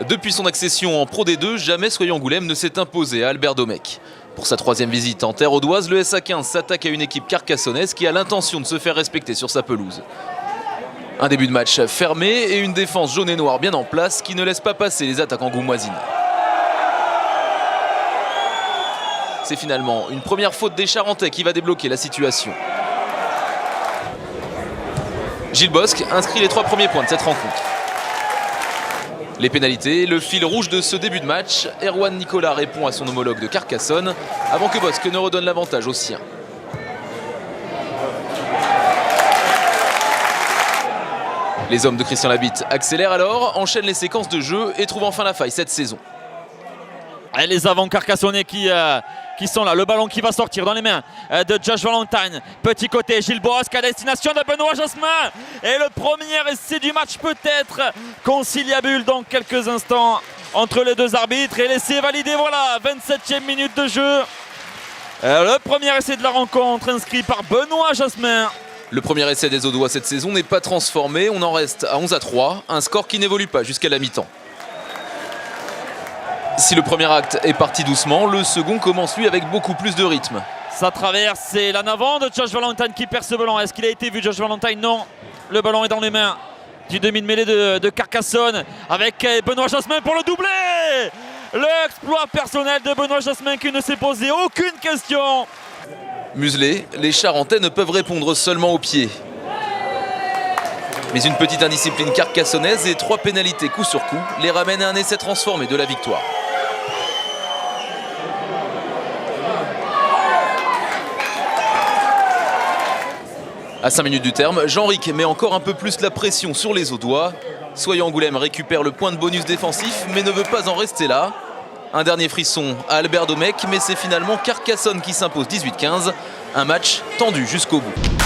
Depuis son accession en Pro D2, jamais Soyons-Angoulême ne s'est imposé à Albert Domecq. Pour sa troisième visite en terre audoise, le SA15 s'attaque à une équipe carcassonnaise qui a l'intention de se faire respecter sur sa pelouse. Un début de match fermé et une défense jaune et noire bien en place qui ne laisse pas passer les attaques angoumoisines. C'est finalement une première faute des Charentais qui va débloquer la situation. Gilles Bosc inscrit les 3 premiers points de cette rencontre. Les pénalités, le fil rouge de ce début de match, Erwan Nicolas répond à son homologue de Carcassonne avant que Bosc ne redonne l'avantage aux siens. Les hommes de Christian Labitte accélèrent alors, enchaînent les séquences de jeu et trouvent enfin la faille cette saison. Et les avants carcassonnais qui sont là. Le ballon qui va sortir dans les mains de Josh Valentine. Petit côté, Gilles Bosc à destination de Benoît Jasmin. Et le premier essai du match peut-être conciliabule dans quelques instants entre les deux arbitres. Et l'essai validé, voilà, 27e minute de jeu. Le premier essai de la rencontre inscrit par Benoît Jasmin. Le premier essai des Audois cette saison n'est pas transformé. On en reste à 11-3, un score qui n'évolue pas jusqu'à la mi-temps. Si le premier acte est parti doucement, le second commence lui avec beaucoup plus de rythme. Ça traverse, c'est l'en avant de Josh Valentine qui perd ce ballon. Est-ce qu'il a été vu, Josh Valentine? Non. Le ballon est dans les mains du demi de mêlée de Carcassonne avec Benoît Jasmin pour le doublé. L'exploit personnel de Benoît Jasmin qui ne s'est posé aucune question. Muselés, les Charentais ne peuvent répondre seulement au pied. Mais une petite indiscipline carcassonnaise et 3 pénalités coup sur coup les ramènent à un essai transformé de la victoire. À 5 minutes du terme, Jean-Ric met encore un peu plus la pression sur les Audois. Soyons-Angoulême récupère le point de bonus défensif mais ne veut pas en rester là. Un dernier frisson à Albert Domecq, mais c'est finalement Carcassonne qui s'impose 18-15. Un match tendu jusqu'au bout.